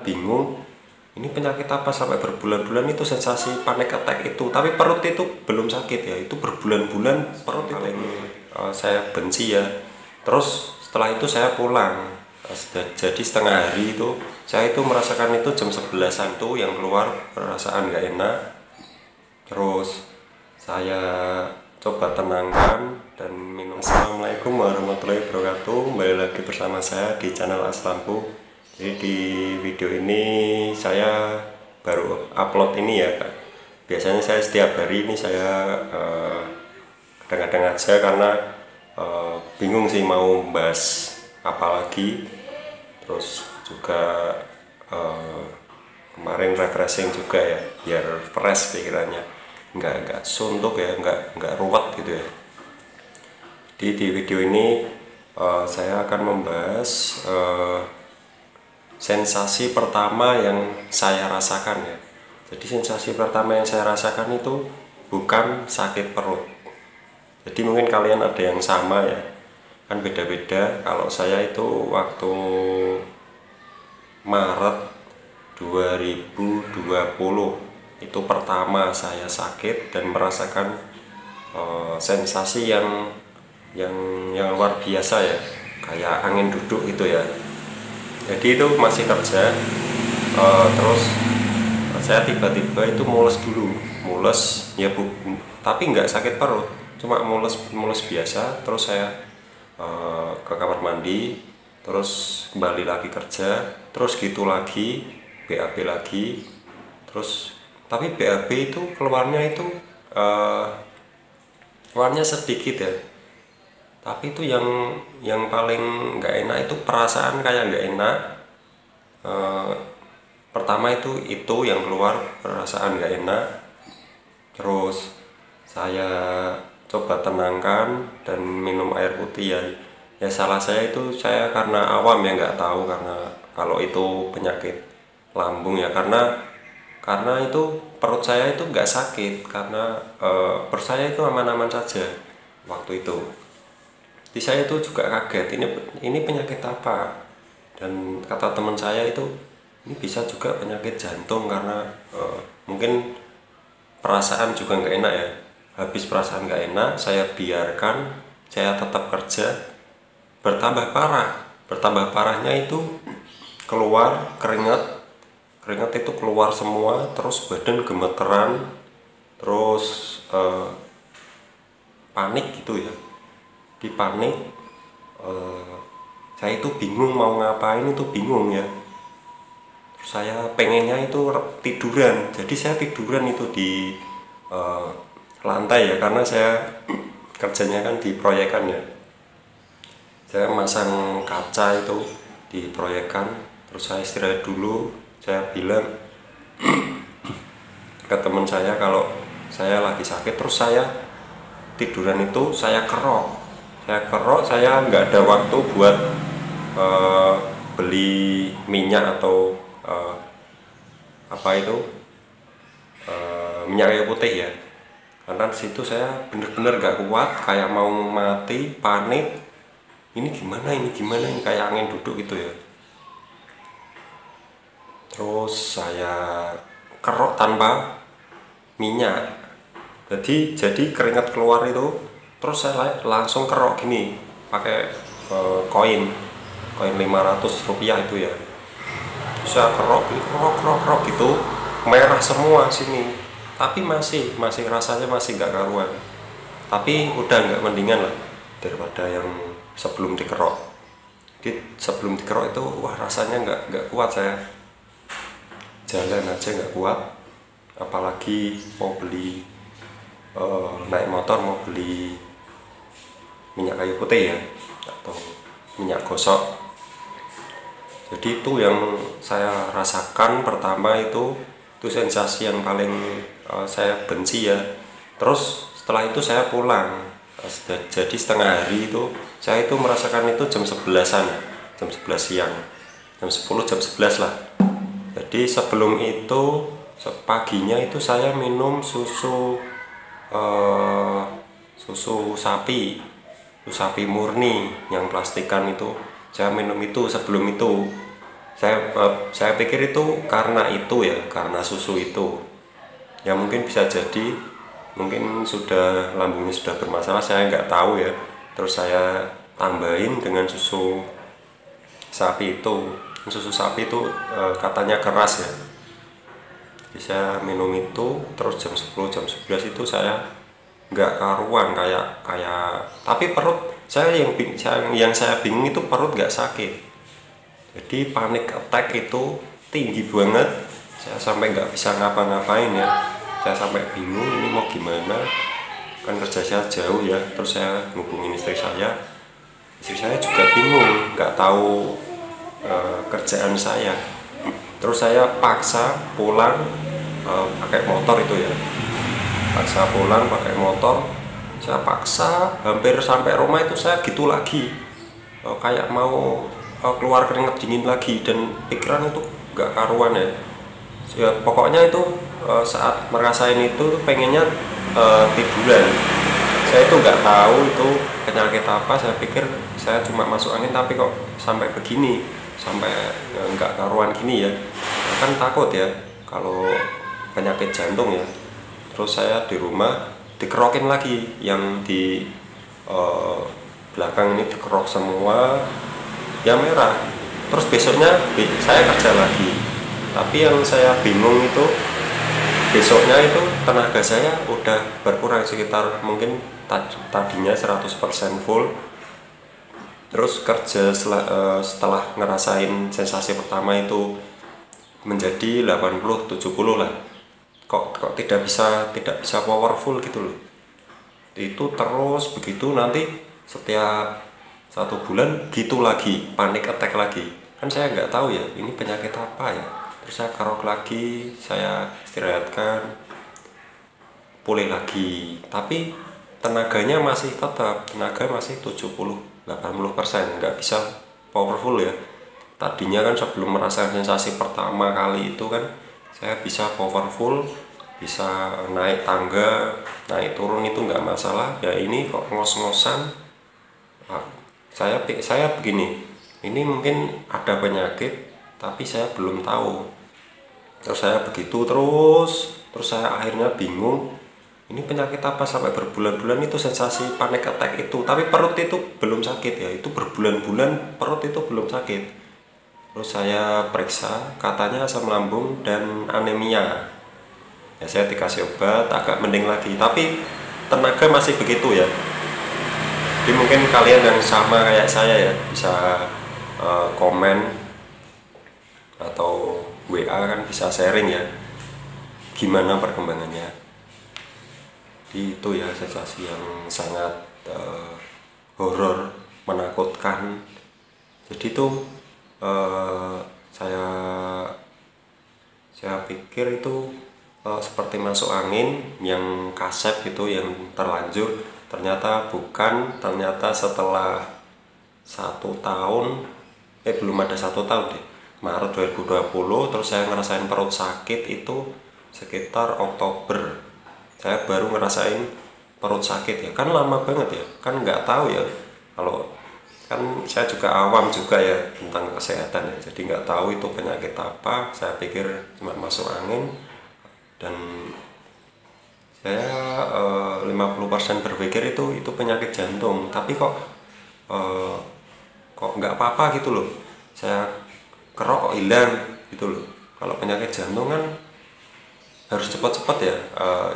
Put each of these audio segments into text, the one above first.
Bingung ini penyakit apa sampai berbulan-bulan itu sensasi panic attack itu, tapi perut itu belum sakit ya, itu berbulan-bulan perut itu yang saya benci ya. Terus setelah itu saya pulang. Jadi setengah hari itu saya itu merasakan itu jam 11-an tuh yang keluar perasaan nggak enak. Terus saya coba tenangkan dan minum. Assalamualaikum warahmatullahi wabarakatuh. Kembali lagi bersama saya di channel Aslampu. Jadi di video ini saya baru upload ini ya Kak. Biasanya saya setiap hari ini saya kadang-kadang aja karena bingung sih mau bahas apa lagi. Terus juga kemarin refreshing juga ya, biar fresh pikirannya, nggak suntuk ya, nggak ruwet gitu ya. Jadi di video ini saya akan membahas sensasi pertama yang saya rasakan ya. Jadi sensasi pertama yang saya rasakan itu bukan sakit perut. Jadi mungkin kalian ada yang sama ya, kan beda-beda. Kalau saya itu waktu Maret 2020 itu pertama saya sakit dan merasakan sensasi yang luar biasa ya, kayak angin duduk gitu ya. Jadi itu masih kerja, terus saya tiba-tiba itu mules dulu, mules ya bu, tapi nggak sakit perut, cuma mules biasa. Terus saya ke kamar mandi, terus kembali lagi kerja, terus gitu lagi, BAB lagi, terus tapi BAB itu keluarnya itu keluarnya sedikit ya, tapi itu yang paling nggak enak itu perasaan kayak nggak enak. Pertama itu yang keluar perasaan nggak enak. Terus saya coba tenangkan dan minum air putih ya. Ya salah saya itu, saya karena awam ya, nggak tahu karena kalau itu penyakit lambung ya, karena itu perut saya itu nggak sakit, karena perut saya itu aman-aman saja waktu itu. Jadi saya itu juga kaget, ini penyakit apa, dan kata teman saya itu ini bisa juga penyakit jantung, karena mungkin perasaan juga nggak enak ya. Habis perasaan nggak enak, saya biarkan, saya tetap kerja. Bertambah parahnya itu keluar keringat itu keluar semua, terus badan gemeteran, terus panik gitu ya. Di panik, saya itu bingung mau ngapain, itu bingung ya. Terus saya pengennya itu tiduran, jadi saya tiduran itu di lantai ya, karena saya kerjanya kan di proyekan ya. Saya masang kaca itu di proyekan, terus saya istirahat dulu. Saya bilang ke teman saya kalau saya lagi sakit, terus saya tiduran itu saya kerok, saya nggak ada waktu buat beli minyak atau apa itu minyak kayu putih ya, karena disitu saya bener-bener nggak kuat, kayak mau mati, panik. Ini gimana ini kayak angin duduk gitu ya. Terus saya kerok tanpa minyak, jadi keringat keluar itu. Terus saya langsung kerok gini pakai koin 500 rupiah itu ya. Saya kerok gitu, merah semua sini, tapi masih rasanya masih nggak karuan, tapi udah nggak, mendingan lah daripada yang sebelum dikerok. Jadi sebelum dikerok itu wah rasanya nggak kuat, saya jalan aja nggak kuat, apalagi mau beli naik motor mau beli minyak kayu putih ya, atau minyak gosok. Jadi itu yang saya rasakan pertama, itu sensasi yang paling saya benci ya. Terus setelah itu saya pulang. Jadi setengah hari itu saya itu merasakan itu jam 11-an, jam 11 siang, jam 10, jam 11 lah. Jadi sebelum itu paginya itu saya minum susu sapi murni yang plastikan itu. Saya minum itu sebelum itu, Saya pikir itu karena itu ya, karena susu itu. Ya mungkin bisa jadi, mungkin sudah lambungnya sudah bermasalah, saya nggak tahu ya. Terus saya tambahin dengan susu sapi itu. Susu sapi itu katanya keras ya. Jadi saya minum itu, terus jam 10 jam 11 itu saya nggak karuan, kayak tapi perut saya yang saya bingung itu perut nggak sakit. Jadi panic attack itu tinggi banget, saya sampai nggak bisa ngapa-ngapain ya. Saya sampai bingung ini mau gimana, kan kerja saya jauh ya. Terus saya hubungin istri saya juga bingung, nggak tahu kerjaan saya. Terus saya paksa pulang pakai motor itu ya, paksa pulang pakai motor. Saya paksa hampir sampai rumah itu saya gitu lagi, kayak mau keluar keringet dingin lagi, dan pikiran itu nggak karuan ya. Ya pokoknya itu saat merasain itu pengennya tiduran. Saya itu nggak tahu itu penyakit apa, saya pikir saya cuma masuk angin, tapi kok sampai begini, sampai nggak karuan gini ya. Kan takut ya kalau penyakit jantung ya. Terus saya di rumah dikerokin lagi, yang di belakang ini dikerok semua, yang merah. Terus besoknya saya kerja lagi, tapi yang saya bingung itu besoknya itu tenaga saya udah berkurang sekitar, mungkin tadinya 100% full. Terus kerja setelah ngerasain sensasi pertama itu menjadi 80-70 lah. Kok tidak bisa powerful gitu loh. Itu terus begitu, nanti setiap 1 bulan gitu lagi, panik attack lagi. Kan saya nggak tahu ya ini penyakit apa ya. Terus saya kerok lagi, saya istirahatkan, pulih lagi, tapi tenaganya masih 70-80%, nggak bisa powerful ya. Tadinya kan sebelum merasakan sensasi pertama kali itu kan saya bisa powerful, bisa naik tangga, naik turun itu nggak masalah ya. Ini kok ngos-ngosan. Saya begini, ini mungkin ada penyakit tapi saya belum tahu. Terus saya begitu terus saya akhirnya bingung, ini penyakit apa, sampai berbulan-bulan itu sensasi panic attack itu, tapi perut itu belum sakit ya. Itu berbulan-bulan perut itu belum sakit. Terus saya periksa, katanya asam lambung dan anemia. Ya saya dikasih obat, agak mending lagi, tapi tenaga masih begitu ya. Jadi mungkin kalian yang sama kayak saya ya bisa komen atau WA, kan bisa sharing ya gimana perkembangannya. Itu ya sensasi yang sangat horor, menakutkan. Jadi itu saya pikir itu seperti masuk angin yang kasep itu, yang terlanjur. Ternyata bukan, ternyata setelah 1 tahun, belum ada 1 tahun deh, Maret 2020, terus saya ngerasain perut sakit itu sekitar Oktober. Saya baru ngerasain perut sakit ya, kan lama banget ya, kan nggak tahu ya. Kalau kan saya juga awam juga ya tentang kesehatan ya, jadi nggak tahu itu penyakit apa. Saya pikir cuma masuk angin, dan saya 50% berpikir itu penyakit jantung, tapi kok nggak apa-apa gitu loh. Saya kerok kok hilang gitu loh. Kalau penyakit jantung kan harus cepat-cepat ya,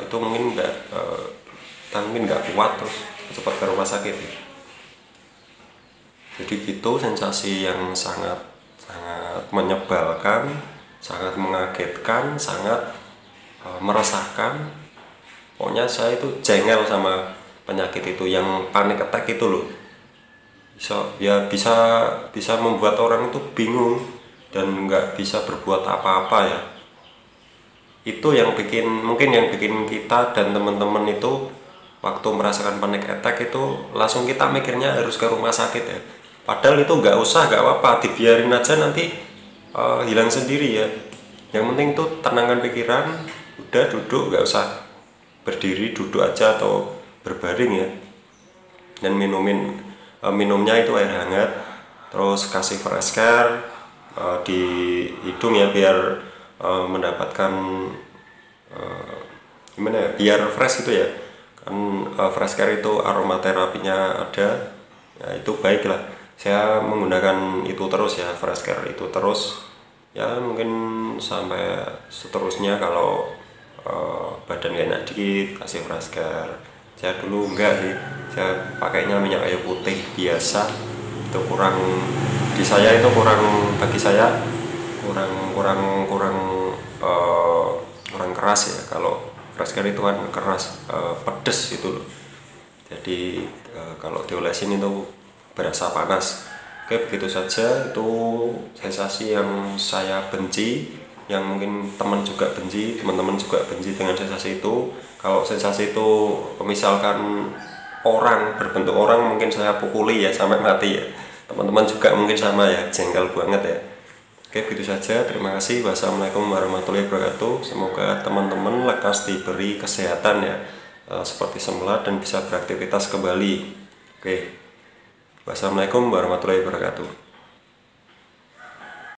itu mungkin nggak kuat, terus cepat ke rumah sakit ya. Jadi gitu, sensasi yang sangat menyebalkan, sangat mengagetkan, sangat meresahkan. Pokoknya saya itu jengkel sama penyakit itu, yang panic attack itu loh. Bisa membuat orang itu bingung dan nggak bisa berbuat apa-apa ya. Itu yang bikin kita dan teman-teman itu waktu merasakan panic attack itu langsung kita mikirnya harus ke rumah sakit ya. Padahal itu nggak usah, nggak apa-apa, dibiarin aja, nanti hilang sendiri ya. Yang penting tuh tenangkan pikiran, udah duduk, nggak usah berdiri, duduk aja atau berbaring ya. Dan minumnya itu air hangat, terus kasih fresh care, di hidung ya, biar mendapatkan gimana ya, biar fresh gitu ya kan. Fresh care itu aromaterapinya ada ya, itu baik lah. Saya menggunakan itu terus ya, fresh care itu terus ya, mungkin sampai seterusnya. Kalau badan gak enak dikit kasih fresh care. Saya dulu enggak sih, saya pakainya minyak kayu putih biasa. Itu kurang, di saya itu kurang, bagi saya kurang kurang kurang kurang keras ya. Kalau fresh care itu kan keras, pedes gitu loh. Jadi kalau diolesin itu berasa panas. Oke, begitu saja. Itu sensasi yang saya benci, yang mungkin teman juga benci, teman-teman juga benci dengan sensasi itu. Kalau sensasi itu misalkan orang, berbentuk orang, mungkin saya pukuli ya sampai mati ya. Teman-teman juga mungkin sama ya, jengkel banget ya. Oke, begitu saja. Terima kasih. Wassalamualaikum warahmatullahi wabarakatuh. Semoga teman-teman lekas diberi kesehatan ya, seperti semula, dan bisa beraktivitas kembali. Oke. Wassalamualaikum warahmatullahi wabarakatuh.